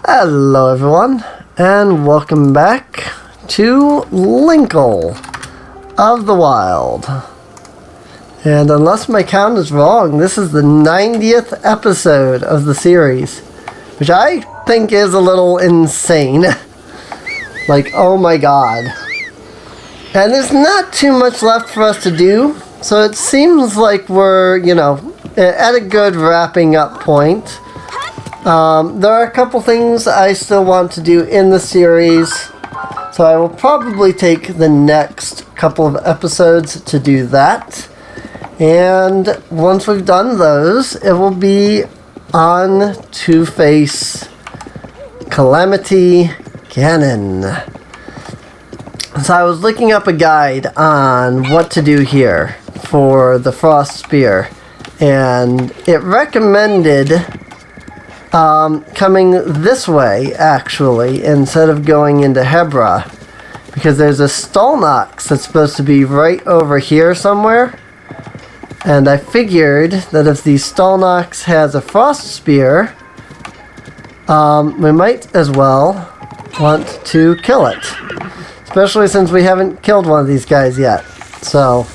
Hello everyone, and welcome back to Linkle of the Wild. And unless my count is wrong, this is the 90th episode of the series, which I think is a little insane. Like, oh my god. And there's not too much left for us to do, so it seems like we're, at a good wrapping up point. There are a couple things I still want to do in the series, so I will probably take the next couple of episodes to do that. And once we've done those, it will be on to face Calamity Ganon. So I was looking up a guide on what to do here for the Frost Spear, and it recommended coming this way, actually, instead of going into Hebra, because there's a Stolnox that's supposed to be right over here somewhere. And I figured that if the Stolnox has a Frost Spear, we might as well want to kill it. Especially since we haven't killed one of these guys yet. So...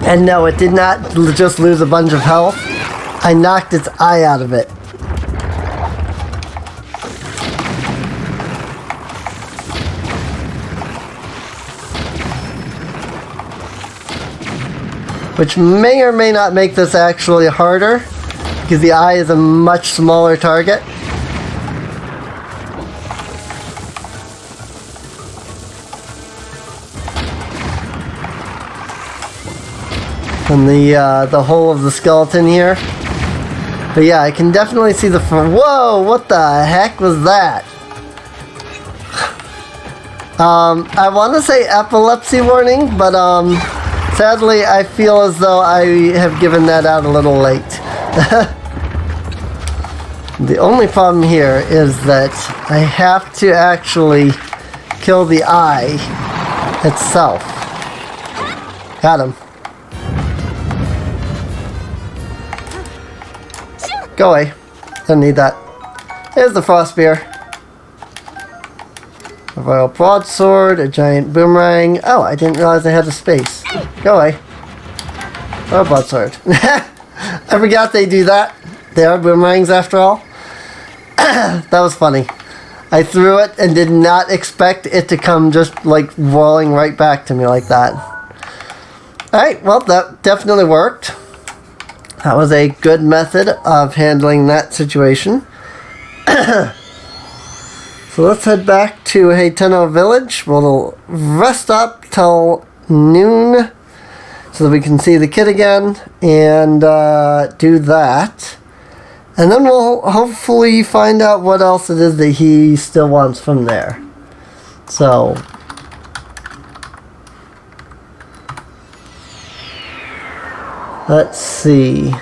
And no, it did not just lose a bunch of health. I knocked its eye out of it. Which may or may not make this actually harder, because the eye is a much smaller target. And the whole of the skeleton here. But yeah, I can definitely see the... Whoa! What the heck was that? I want to say epilepsy warning, but sadly I feel as though I have given that out a little late. The only problem here is that I have to actually kill the eye itself. Got him. Go away. Don't need that. Here's the Frost Spear. A royal broadsword, a giant boomerang. Oh, I didn't realize I had a space. Go away. Royal broadsword. I forgot they do that. They are boomerangs after all. That was funny. I threw it and did not expect it to come just like rolling right back to me like that. Alright, well that definitely worked. That was a good method of handling that situation. So let's head back to Hayteno Village. We'll rest up till noon so that we can see the kid again and do that. And then we'll hopefully find out what else it is that he still wants from there. So... let's see.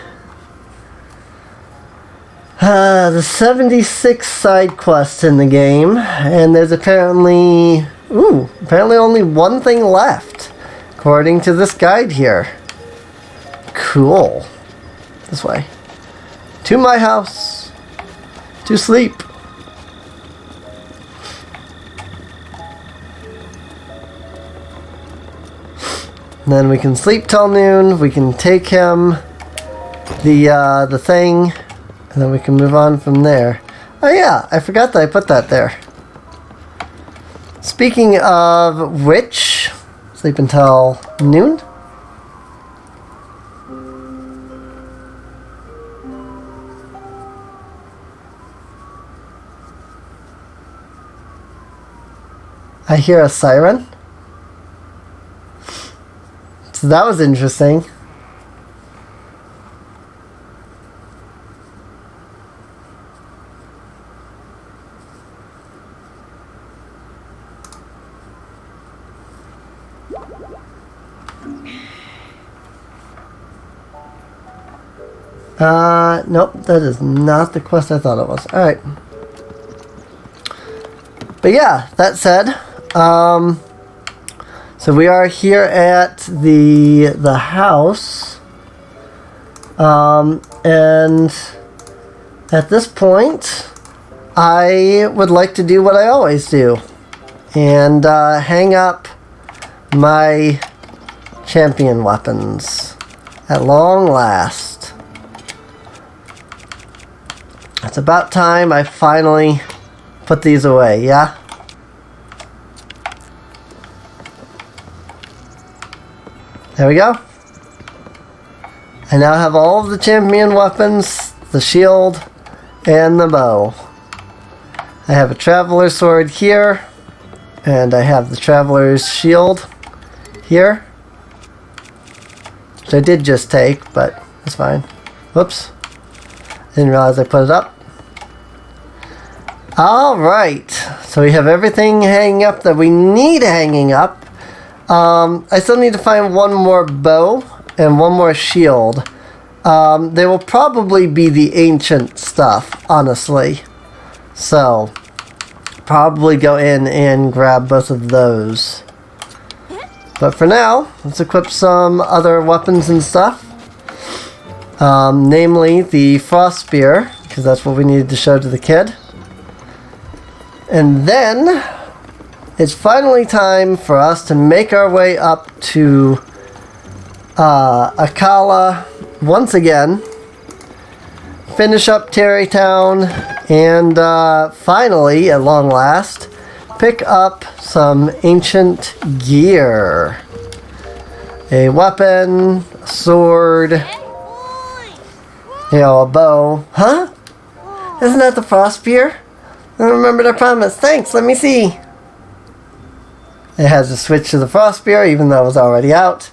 The 76th side quest in the game, and there's apparently only one thing left, according to this guide here. Cool. This way. To my house. To sleep. And then we can sleep till noon. We can take him the thing, and then we can move on from there. Oh yeah, I forgot that I put that there. Speaking of which, sleep until noon. I hear a siren. So that was interesting. Nope, that is not the quest I thought it was. Alright. But yeah, that said, so we are here at the house, and at this point, I would like to do what I always do, and hang up my champion weapons at long last. It's about time I finally put these away, yeah? There we go. I now have all of the champion weapons, the shield, and the bow. I have a traveler's sword here, and I have the traveler's shield here, which I did just take, but that's fine. Whoops. Didn't realize I put it up. Alright, so we have everything hanging up that we need hanging up. I still need to find one more bow and one more shield. They will probably be the ancient stuff, honestly. So, probably go in and grab both of those. But for now, let's equip some other weapons and stuff. Namely the frost spear, because that's what we needed to show to the kid. And then it's finally time for us to make our way up to Akala once again, finish up Tarrey Town, and finally, at long last, pick up some ancient gear. A weapon, a sword, a bow. Huh? Isn't that the frost spear? I remembered I promised. Thanks, let me see. It has a switch to the frost spear, even though it was already out.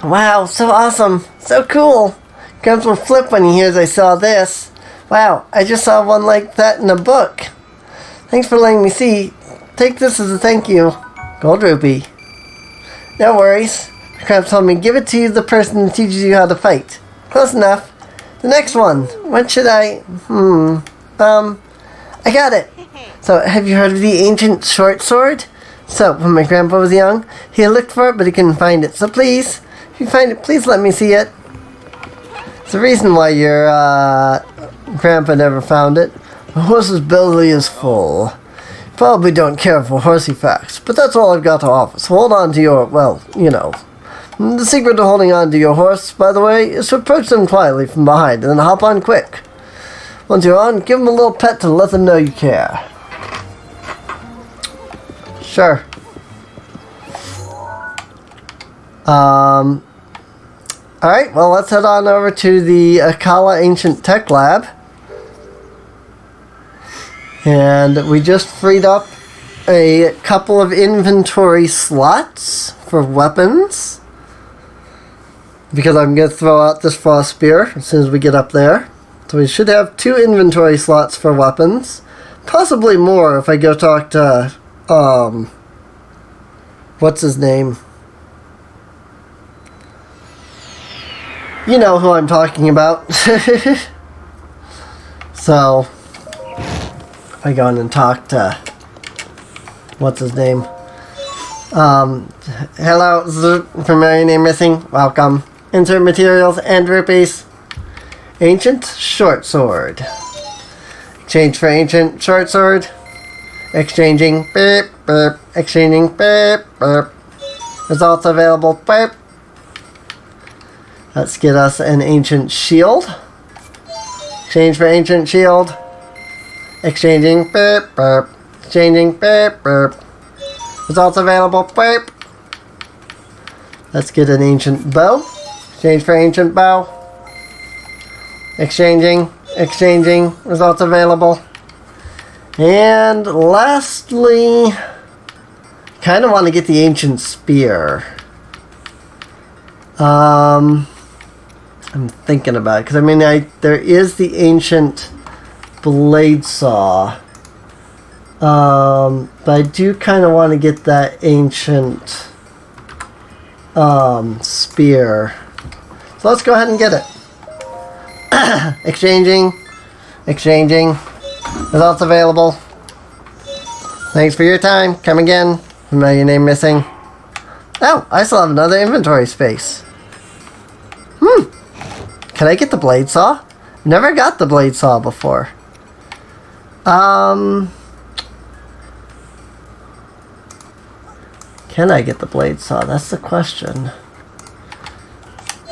Wow, so awesome. So cool. Gramps will flip when he hears I saw this. Wow, I just saw one like that in a book. Thanks for letting me see. Take this as a thank you. Gold rupee. No worries. Gramps told me give it to the person that teaches you how to fight. Close enough. The next one. What should I... I got it. So, have you heard of the ancient short sword? So, when my grandpa was young, he looked for it, but he couldn't find it. So please, if you find it, please let me see it. It's the reason why your grandpa never found it. The horse's belly is full. Probably don't care for horsey facts, but that's all I've got to offer. So hold on to your, well, you know. The secret to holding on to your horse, by the way, is to approach them quietly from behind and then hop on quick. Once you're on, give them a little pet to let them know you care. Sure. Alright, well, let's head on over to the Akala Ancient Tech Lab. And we just freed up a couple of inventory slots for weapons, because I'm going to throw out this frost spear as soon as we get up there. So we should have 2 inventory slots for weapons. Possibly more if I go talk to, what's his name? You know who I'm talking about. So, if I go in and talk to, what's his name? Hello, this is familiar name missing. Welcome. Insert materials and rupees. Ancient short sword. Exchange for ancient short sword. Exchanging. Beep, beep. Exchanging. Beep, beep. Results available. Beep. Let's get us an ancient shield. Exchange for ancient shield. Exchanging. Beep, beep. Exchanging. Beep, beep. Results available. Beep. Let's get an ancient bow. Exchange for ancient bow. Exchanging. Exchanging. Results available. And lastly, kind of want to get the ancient spear. I'm thinking about it, because I mean, there is the ancient blade saw. But I do kind of want to get that ancient spear. So let's go ahead and get it. Exchanging. Exchanging. Results available. Thanks for your time. Come again. Remember your name missing? Oh, I still have another inventory space. Can I get the blade saw? Never got the blade saw before. Can I get the blade saw? That's the question.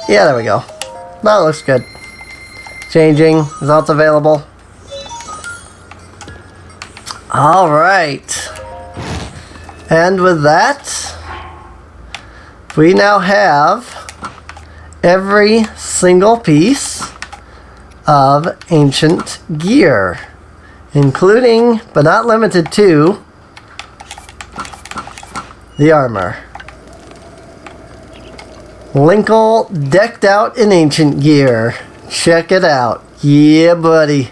Yeah, there we go. That looks good. Changing. Results available. Alright. And with that, we now have every single piece of ancient gear, including, but not limited to, the armor. Linkle decked out in ancient gear. Check it out. Yeah, buddy.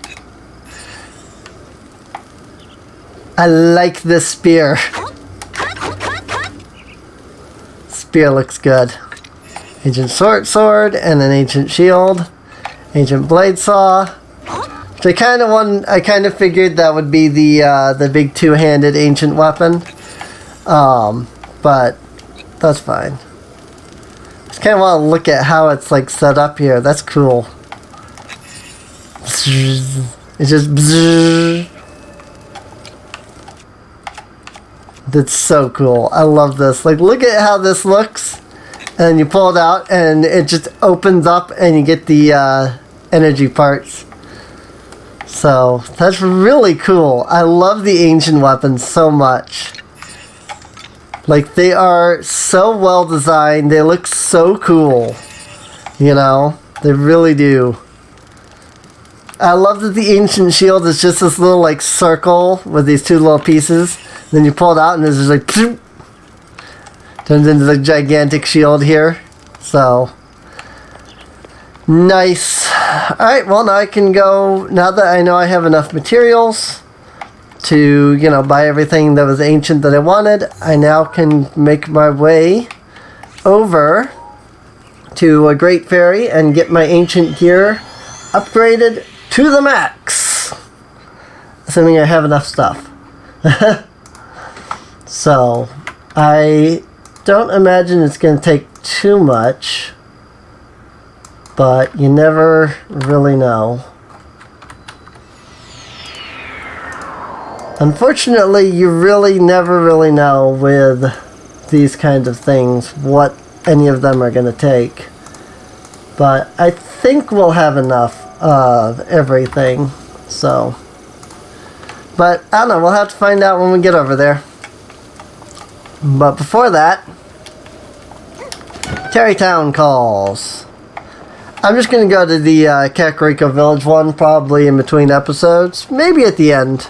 I like this spear. Spear looks good. Ancient sword and an ancient shield. Ancient blade saw. Which I kind of figured that would be the big two-handed ancient weapon. But that's fine. Just kind of want to look at how it's like set up here. That's cool. It's just bzzz. That's so cool. I love this. Like, look at how this looks. And you pull it out and it just opens up and you get the energy parts. So that's really cool. I love the ancient weapons so much. Like, they are so well designed. They look so cool. You know? They really do. I love that the ancient shield is just this little, like, circle with these two little pieces. Then you pull it out and it's just like, pshoo, turns into the gigantic shield here. So, nice. Alright, well, now I can go, now that I know I have enough materials to, you know, buy everything that was ancient that I wanted, I now can make my way over to a Great Fairy and get my ancient gear upgraded to the max. Assuming I have enough stuff. So, I don't imagine it's going to take too much, but you never really know. Unfortunately, you really never really know with these kinds of things what any of them are going to take. But I think we'll have enough of everything, so. But, I don't know, we'll have to find out when we get over there. But before that, Tarrey Town calls. I'm just going to go to the Kakariko Village one, probably in between episodes. Maybe at the end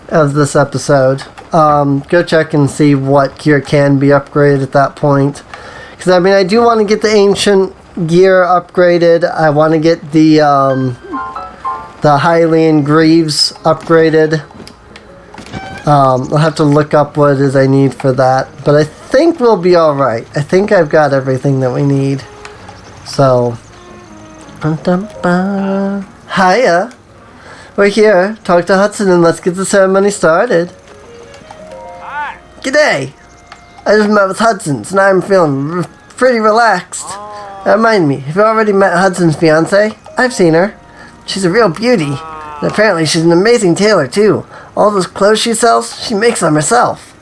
of this episode. Go check and see what gear can be upgraded at that point. Because, I mean, I do want to get the ancient gear upgraded. I want to get the Hylian Greaves upgraded. I'll have to look up what it is I need for that. But I think we'll be alright. I think I've got everything that we need. So. Hiya. We're here. Talk to Hudson and let's get the ceremony started. Hi. G'day. I just met with Hudson, so now I'm feeling pretty relaxed. Remind me, have you already met Hudson's fiancée? I've seen her. She's a real beauty. And apparently she's an amazing tailor, too. All those clothes she sells, she makes them herself.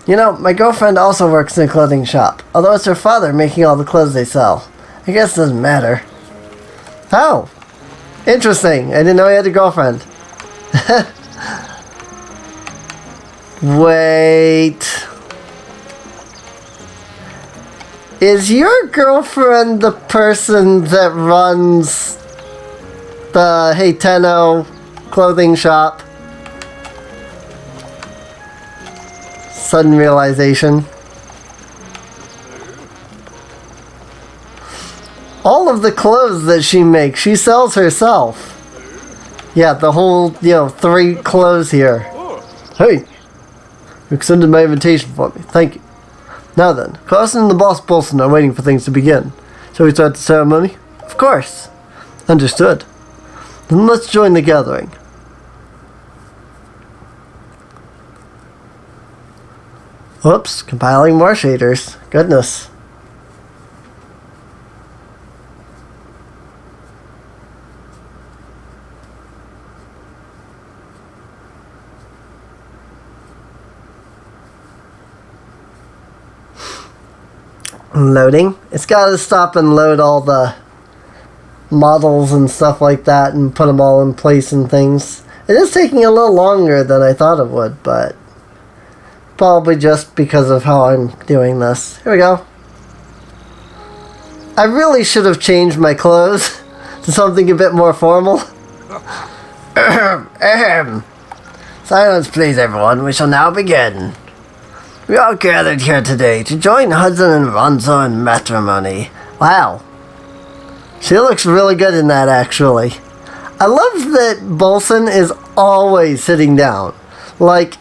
You know, my girlfriend also works in a clothing shop, although it's her father making all the clothes they sell. I guess it doesn't matter. Oh, interesting. I didn't know he had a girlfriend. Wait. Is your girlfriend the person that runs the Hey Tenno clothing shop? Sudden realization. All of the clothes that she makes, she sells herself. Yeah, the whole, 3 clothes here. Hey, you extended my invitation for me. Thank you. Now then, Carson and the boss Bolson are waiting for things to begin. Shall we start the ceremony? Of course. Understood. Then let's join the gathering. Oops, compiling more shaders. Goodness. Loading. It's got to stop and load all the models and stuff like that and put them all in place and things. It is taking a little longer than I thought it would, but probably just because of how I'm doing this. Here we go. I really should have changed my clothes to something a bit more formal. Silence, please, everyone. We shall now begin. We are gathered here today to join Hudson and Ronzo in matrimony. Wow. She looks really good in that, actually. I love that Bolson is always sitting down. Like,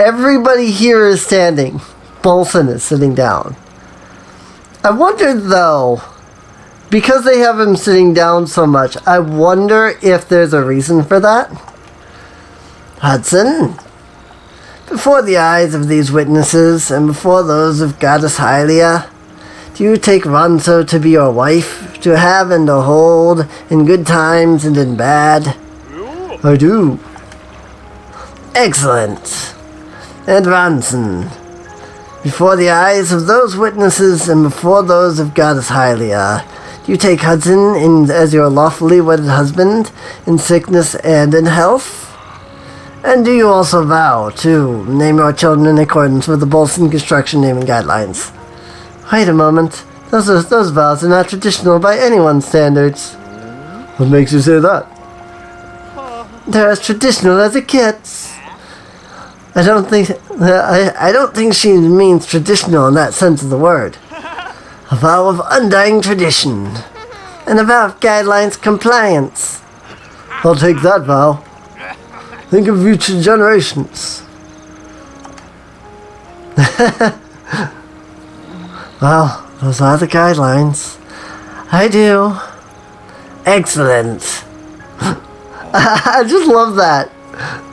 everybody here is standing. Bolson is sitting down. I wonder, though, because they have him sitting down so much, I wonder if there's a reason for that. Hudson, before the eyes of these witnesses, and before those of Goddess Hylia, do you take Ronzo to be your wife, to have and to hold, in good times and in bad? I do. Excellent. And Ronson, before the eyes of those witnesses, and before those of Goddess Hylia, do you take Hudson as your lawfully wedded husband, in sickness and in health? And do you also vow to name your children in accordance with the Bolson Construction Naming Guidelines? Wait a moment. Those vows are not traditional by anyone's standards. What makes you say that? They're as traditional as it gets. I don't think she means traditional in that sense of the word. A vow of undying tradition. And a vow of guidelines compliance. I'll take that vow. Think of future generations. Well, those are the guidelines. I do. Excellent. I just love that.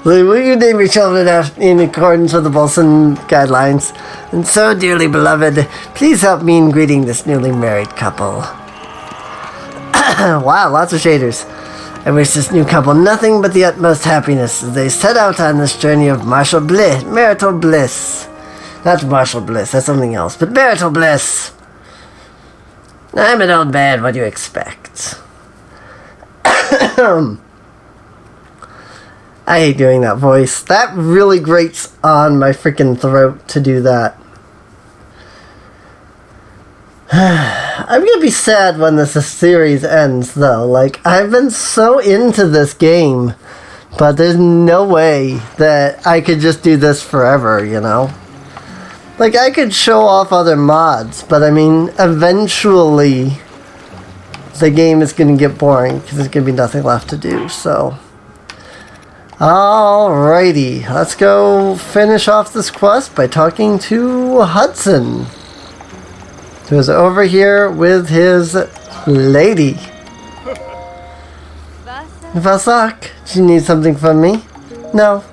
Like, will you name your children in accordance with the Bolson guidelines? And so, dearly beloved, please help me in greeting this newly married couple. Wow, lots of shaders. I wish this new couple nothing but the utmost happiness as they set out on this journey of marital bliss. Not martial bliss, that's something else, but marital bliss. I'm an old man, what do you expect? I hate doing that voice. That really grates on my freaking throat to do that. I'm gonna be sad when this series ends, though. Like, I've been so into this game, but there's no way that I could just do this forever, you know? Like, I could show off other mods, but I mean, eventually the game is gonna get boring because there's gonna be nothing left to do, so. Alrighty, let's go finish off this quest by talking to Hudson, who's over here with his lady. Vasak, do you need something from me? No.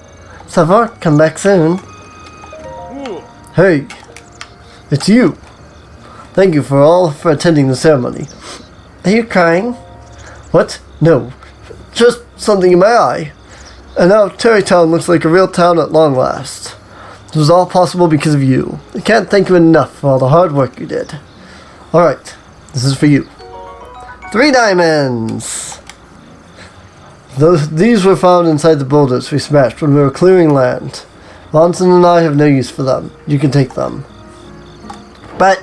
Savor, come back soon. Hey, it's you. Thank you for attending the ceremony. Are you crying? What? No. Just something in my eye. And now Tarreytown looks like a real town at long last. It was all possible because of you. I can't thank you enough for all the hard work you did. Alright, this is for you. 3 diamonds! These were found inside the boulders we smashed when we were clearing land. Ronson and I have no use for them. You can take them. But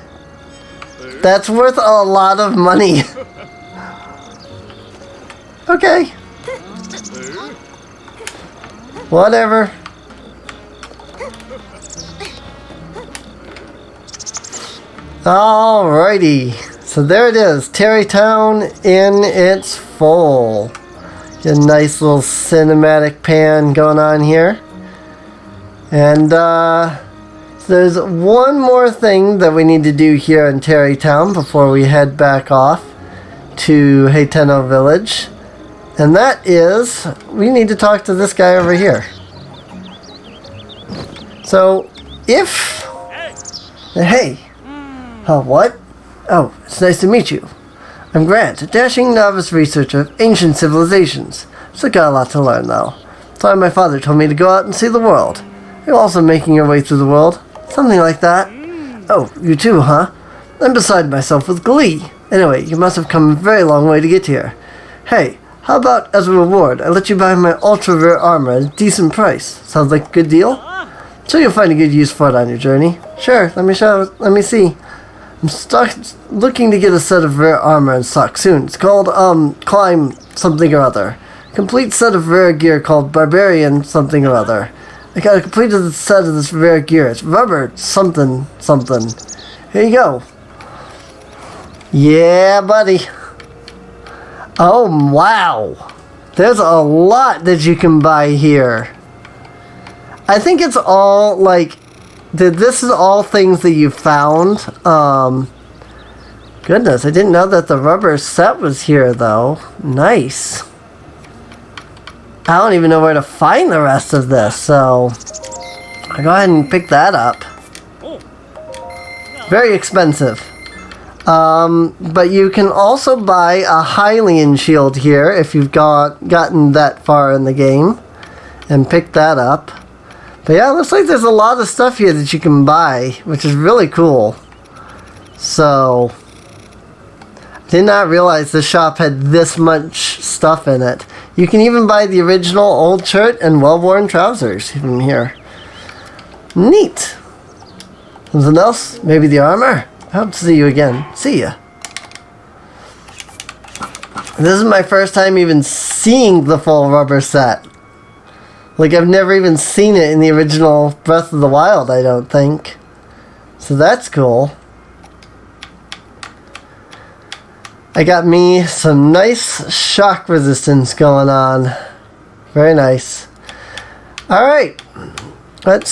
that's worth a lot of money. Okay. Whatever. Alrighty. So there it is. Tarreytown in its full. Get a nice little cinematic pan going on here. And there's one more thing that we need to do here in Tarreytown before we head back off to Hateno Village. And that is, we need to talk to this guy over here. So, If... Hey. Hey. Oh, what? Oh, it's nice to meet you. I'm Grant, a dashing novice researcher of ancient civilizations. Still got a lot to learn, though. That's why my father told me to go out and see the world. You're also making your way through the world. Something like that. Oh, you too, huh? I'm beside myself with glee. Anyway, you must have come a very long way to get here. Hey, how about, as a reward, I let you buy my ultra-rare armor at a decent price? Sounds like a good deal? So you'll find a good use for it on your journey. Sure, let me see. I'm looking to get a set of rare armor in stock soon. It's called, Climb something or other. Complete set of rare gear called Barbarian something or other. I got a completed set of this rare gear. It's rubber something. Here you go. Yeah, buddy. Oh, wow. There's a lot that you can buy here. I think it's all, like... This is all things that you found. Goodness, I didn't know that the rubber set was here, though. Nice. I don't even know where to find the rest of this, so... I'll go ahead and pick that up. Very expensive. But you can also buy a Hylian shield here if you've gotten that far in the game. And pick that up. But yeah, it looks like there's a lot of stuff here that you can buy, which is really cool. So, did not realize the shop had this much stuff in it. You can even buy the original old shirt and well-worn trousers from here. Neat. Something else? Maybe the armor? I hope to see you again. See ya. This is my first time even seeing the full rubber set. Like, I've never even seen it in the original Breath of the Wild, I don't think. So that's cool. I got me some nice shock resistance going on. Very nice. Alright. Let's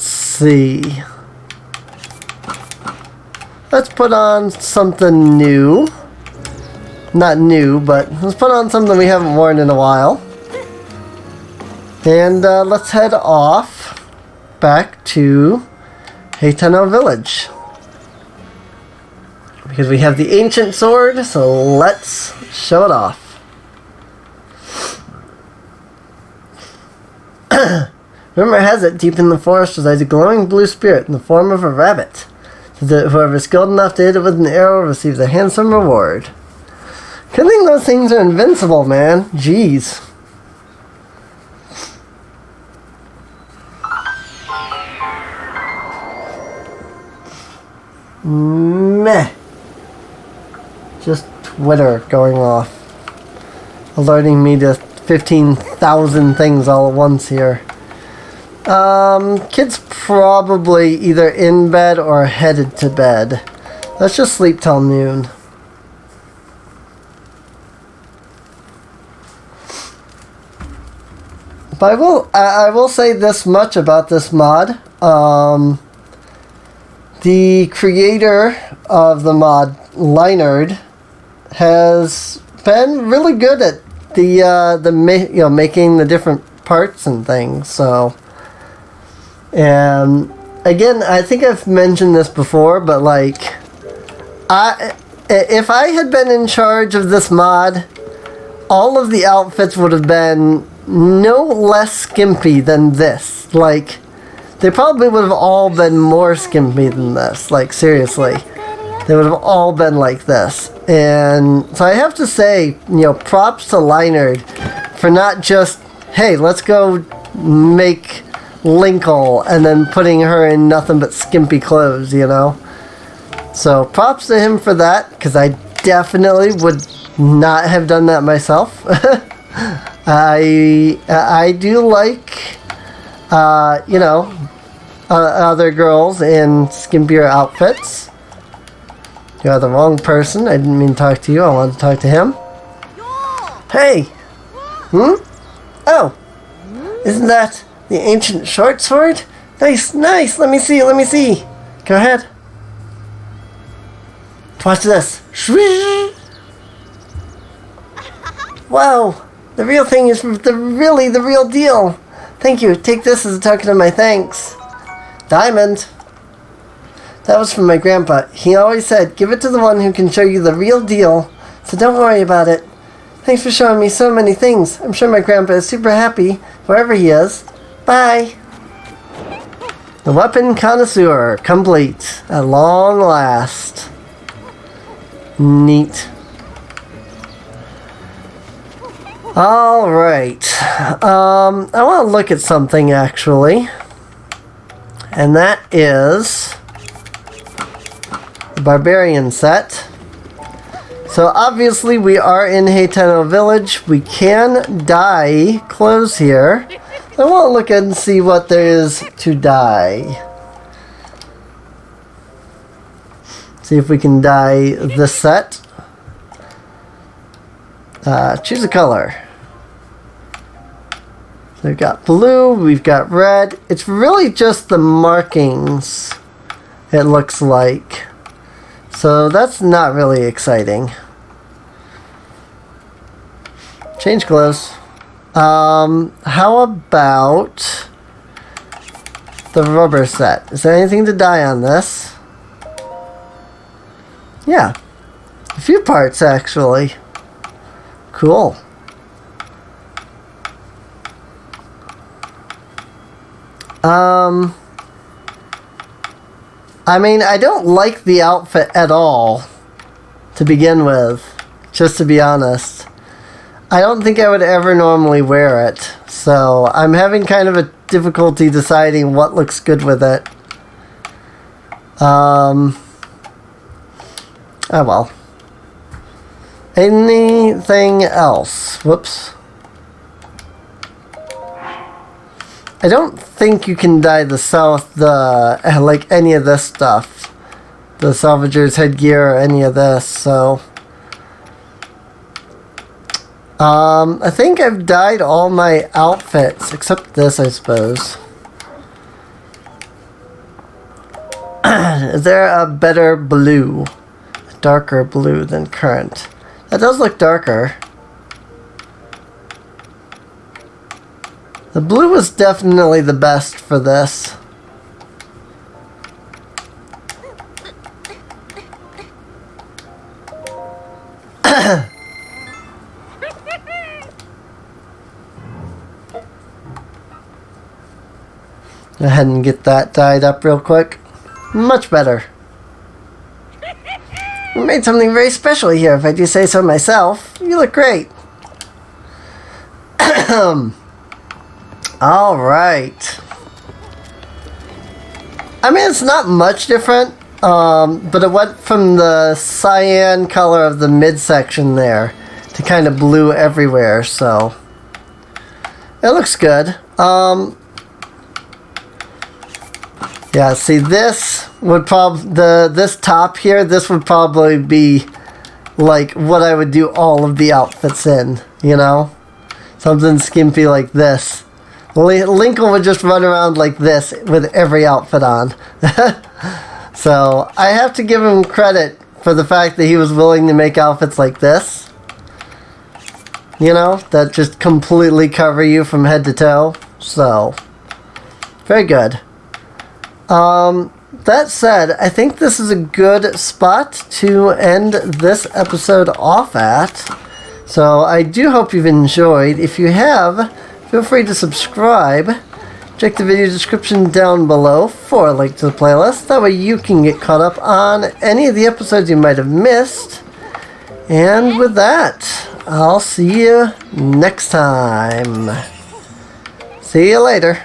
see. Let's put on something new. Not new, but let's put on something we haven't worn in a while. And let's head off back to Heitano Village. Because we have the ancient sword, so let's show it off. Rumor has it, deep in the forest resides a glowing blue spirit in the form of a rabbit. Whoever is skilled enough to hit it with an arrow receives a handsome reward. Good thing those things are invincible, man. Jeez. Meh. Just Twitter going off. Alerting me to 15,000 things all at once here. Kid's probably either in bed or headed to bed. Let's just sleep till noon. But I will say this much about this mod. The creator of the mod, Leinard, has been really good at making the different parts and things. So, and again, I think I've mentioned this before, but like, if I had been in charge of this mod, all of the outfits would have been no less skimpy than this. Like, they probably would have all been more skimpy than this. Like, seriously. They would have all been like this. And so I have to say, props to Leinard for not just, hey, let's go make Linkle and then putting her in nothing but skimpy clothes, So props to him for that, because I definitely would not have done that myself. I do like, other girls in skimpier outfits. You are the wrong person. I didn't mean to talk to you. I wanted to talk to him. Hey! Oh! Isn't that the ancient short sword? Nice! Let me see. Go ahead. Watch this. Whoa! The real thing is the real deal. Thank you. Take this as a token of my thanks. Diamond. That was from my grandpa. He always said, give it to the one who can show you the real deal, so don't worry about it. Thanks for showing me so many things. I'm sure my grandpa is super happy, wherever he is. Bye. The weapon connoisseur, complete. At long last. Neat. Alright. I want to look at something, actually. And that is the Barbarian set. So obviously we are in Hayteno Village. We can dye clothes here. I want to look and see what there is to dye. See if we can dye this set. Choose a color. So we've got blue, we've got red. It's really just the markings, it looks like. So that's not really exciting. Change clothes. How about the rubber set? Is there anything to dye on this? Yeah. A few parts, actually. Cool. I mean, I don't like the outfit at all, to begin with, just to be honest. I don't think I would ever normally wear it, so I'm having kind of a difficulty deciding what looks good with it. Oh well. Anything else? Whoops. I don't think you can dye like any of this stuff. The salvager's headgear or any of this, so. I think I've dyed all my outfits, except this, I suppose. Is there a better blue? A darker blue than current? That does look darker. The blue was definitely the best for this. Go ahead and get that dyed up real quick. Much better. We made something very special here, if I do say so myself. You look great. Alright. I mean, it's not much different, but it went from the cyan color of the midsection there to kind of blue everywhere, so it looks good. Yeah, see, this would this top here, this would probably be like what I would do all of the outfits in, you know? Something skimpy like this. Linkle would just run around like this with every outfit on. So, I have to give him credit for the fact that he was willing to make outfits like this. You know, that just completely cover you from head to toe. So, very good. That said, I think this is a good spot to end this episode off at. So I do hope you've enjoyed. If you have, feel free to subscribe. Check the video description down below for a link to the playlist. That way you can get caught up on any of the episodes you might have missed. And with that, I'll see you next time. See you later.